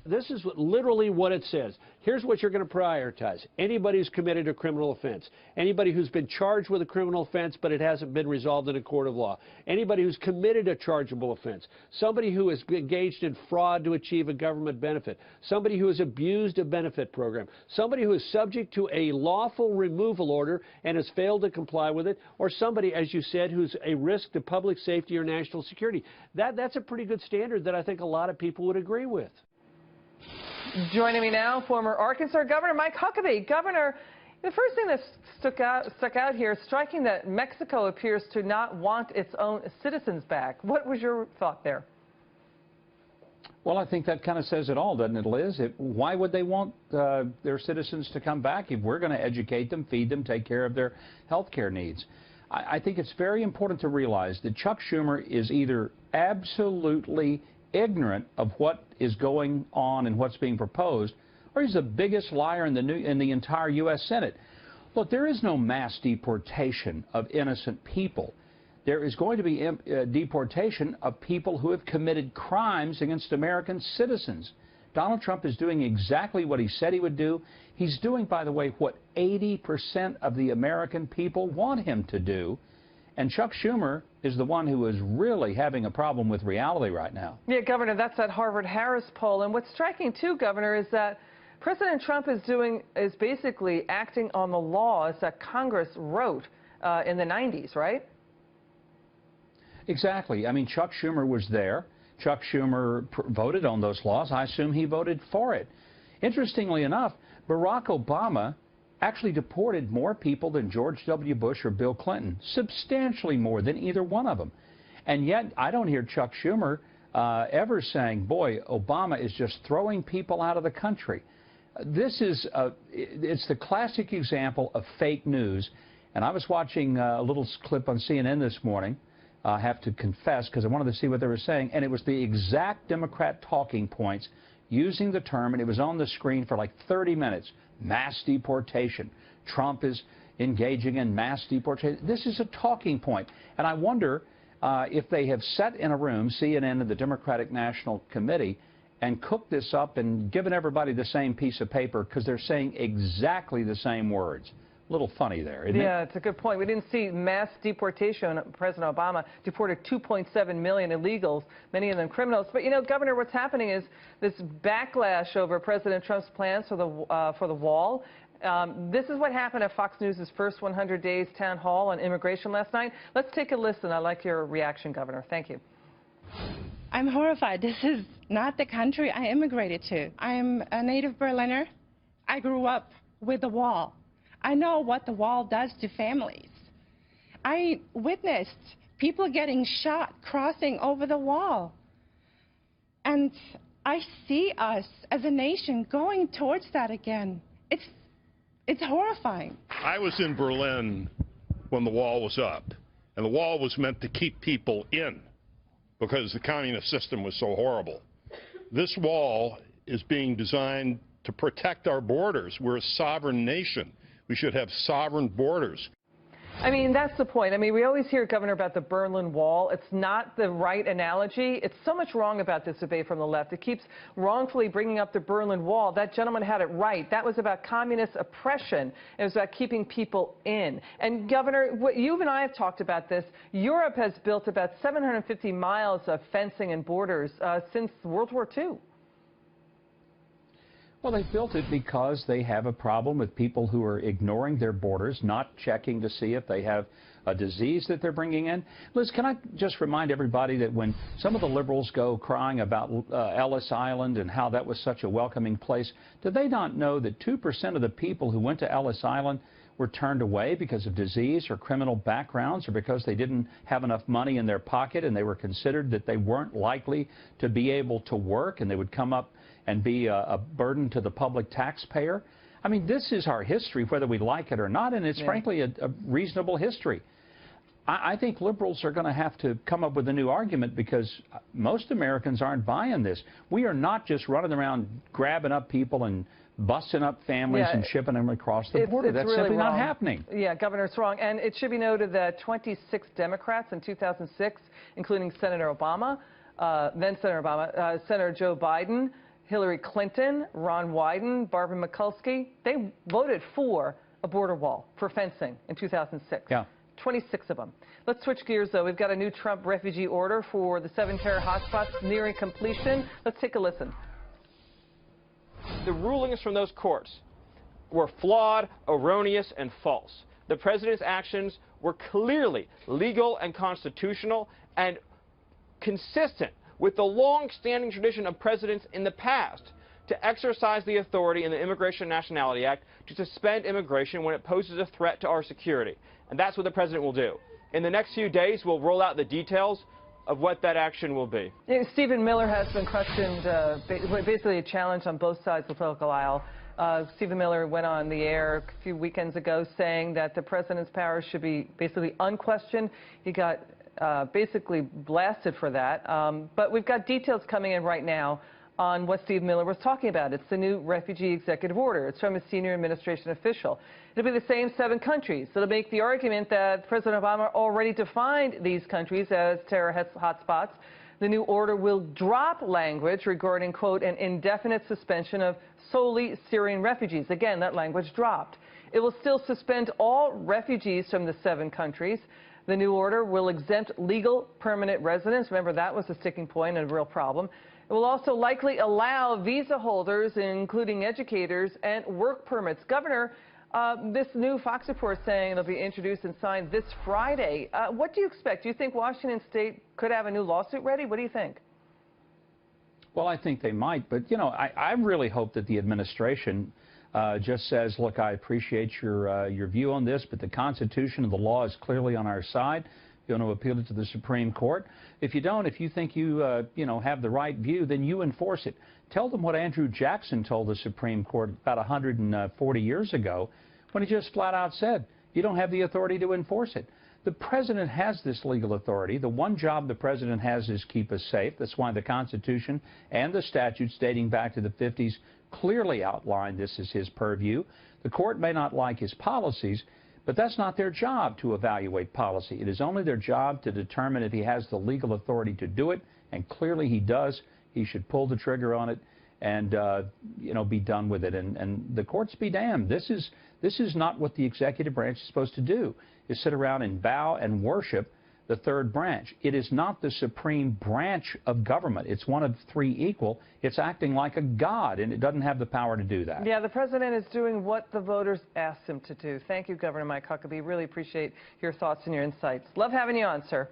This is literally what it says. Here's what you're going to prioritize. Anybody who's committed a criminal offense. Anybody who's been charged with a criminal offense, but it hasn't been resolved in a court of law. Anybody who's committed a chargeable offense. Somebody who has engaged in fraud to achieve a government benefit. Somebody who has abused a benefit program. Somebody who is subject to a lawful removal order and has failed to comply with it. Or somebody, as you said, who's a risk to public safety or national security. That's a pretty good standard that I think a lot of people would agree with. Joining me now, former Arkansas Governor Mike Huckabee. Governor, the first thing that stuck out here is striking that Mexico appears to not want its own citizens back. What was your thought there? Well, I think that kind of says it all, doesn't it, Liz? Why would they want their citizens to come back if we're going to educate them, feed them, take care of their health care needs? I think it's very important to realize that Chuck Schumer is either absolutely ignorant of what is going on and what's being proposed, or he's the biggest liar in the entire U.S. Senate. Look, there is no mass deportation of innocent people. There is going to be deportation of people who have committed crimes against American citizens. Donald Trump is doing exactly what he said he would do. He's doing, by the way, what 80% of the American people want him to do. And Chuck Schumer is the one who is really having a problem with reality right now. Yeah, Governor, that's that Harvard-Harris poll. And what's striking, too, Governor, is that President Trump is basically acting on the laws that Congress wrote in the 90s, right? Exactly. I mean, Chuck Schumer was there. Chuck Schumer voted on those laws. I assume he voted for it. Interestingly enough, Barack Obama actually deported more people than George W. Bush or Bill Clinton, substantially more than either one of them. And yet, I don't hear Chuck Schumer ever saying, boy, Obama is just throwing people out of the country. This is, it's the classic example of fake news. And I was watching a little clip on CNN this morning, I have to confess, because I wanted to see what they were saying, and it was the exact Democrat talking points using the term, and it was on the screen for like 30 minutes. Mass deportation. Trump is engaging in mass deportation. This is a talking point. And I wonder if they have sat in a room, CNN and the Democratic National Committee, and cooked this up and given everybody the same piece of paper because they're saying exactly the same words. A little funny there, isn't it? Yeah, it's a good point. We didn't see mass deportation. President Obama deported 2.7 million illegals, many of them criminals. But, you know, Governor, what's happening is this backlash over President Trump's plans for the wall. This is what happened at Fox News' first 100 days town hall on immigration last night. Let's take a listen. I like your reaction, Governor. Thank you. I'm horrified. This is not the country I immigrated to. I'm a native Berliner. I grew up with the wall. I know what the wall does to families. I witnessed people getting shot crossing over the wall. And I see us as a nation going towards that again. It's horrifying. I was in Berlin when the wall was up, and the wall was meant to keep people in because the communist system was so horrible. This wall is being designed to protect our borders. We're a sovereign nation. We should have sovereign borders. I mean, that's the point. I mean, we always hear, Governor, about the Berlin Wall. It's not the right analogy. It's so much wrong about this debate from the left. It keeps wrongfully bringing up the Berlin Wall. That gentleman had it right. That was about communist oppression. It was about keeping people in. And, Governor, you and I have talked about this. Europe has built about 750 miles of fencing and borders since World War II. Well, they built it because they have a problem with people who are ignoring their borders, not checking to see if they have a disease that they're bringing in. Liz, can I just remind everybody that when some of the liberals go crying about Ellis Island and how that was such a welcoming place, do they not know that 2% of the people who went to Ellis Island were turned away because of disease or criminal backgrounds or because they didn't have enough money in their pocket and they were considered that they weren't likely to be able to work and they would come up and be a burden to the public taxpayer? I mean, this is our history, whether we like it or not, and it's frankly a reasonable history. I think liberals are going to have to come up with a new argument because most Americans aren't buying this. We are not just running around grabbing up people and busting up families and shipping them across the border. That's really simply wrong. not happening. Yeah, Governor, it's wrong. And it should be noted that 26 Democrats in 2006, including Senator Obama, then Senator Obama, Senator Joe Biden, Hillary Clinton, Ron Wyden, Barbara Mikulski, they voted for a border wall, for fencing in 2006. Yeah. 26 of them. Let's switch gears, though. We've got a new Trump refugee order for the 7 terror hotspots nearing completion. Let's take a listen. The rulings from those courts were flawed, erroneous, and false. The president's actions were clearly legal and constitutional and consistent with the long-standing tradition of presidents in the past to exercise the authority in the Immigration and Nationality Act to suspend immigration when it poses a threat to our security. And that's what the president will do. In the next few days, we'll roll out the details of what that action will be. Stephen Miller has been questioned, basically a challenge on both sides of the political aisle. Stephen Miller went on the air a few weekends ago saying that the president's powers should be basically unquestioned. He got basically blasted for that. But we've got details coming in right now on what Steve Miller was talking about. It's the new refugee executive order. It's from a senior administration official. It'll be the same 7 countries. It'll make the argument that President Obama already defined these countries as terror hotspots. The new order will drop language regarding, quote, an indefinite suspension of solely Syrian refugees. Again, that language dropped. It will still suspend all refugees from the 7 countries. The new order will exempt legal permanent residents. Remember, that was a sticking point and a real problem. It will also likely allow visa holders, including educators, and work permits. Governor, this new Fox report saying it'll be introduced and signed this Friday. What do you expect? Do you think Washington State could have a new lawsuit ready? What do you think? Well, I think they might. But, you know, I really hope that the administration just says, look, I appreciate your view on this, but the Constitution and the law is clearly on our side. You want to appeal it to the Supreme Court. If you don't, if you think you have the right view, then you enforce it. Tell them what Andrew Jackson told the Supreme Court about 140 years ago when he just flat out said, you don't have the authority to enforce it. The president has this legal authority. The one job the president has is keep us safe. That's why the Constitution and the statutes dating back to the 50s clearly outline this as his purview. The court may not like his policies, but that's not their job to evaluate policy. It is only their job to determine if he has the legal authority to do it, and clearly he does. He should pull the trigger on it and be done with it. And the courts be damned. This is not what the executive branch is supposed to do, is sit around and bow and worship the third branch. It is not the supreme branch of government. It's one of 3 equal. It's acting like a god, and it doesn't have the power to do that. Yeah, the president is doing what the voters asked him to do. Thank you, Governor Mike Huckabee. Really appreciate your thoughts and your insights. Love having you on, sir.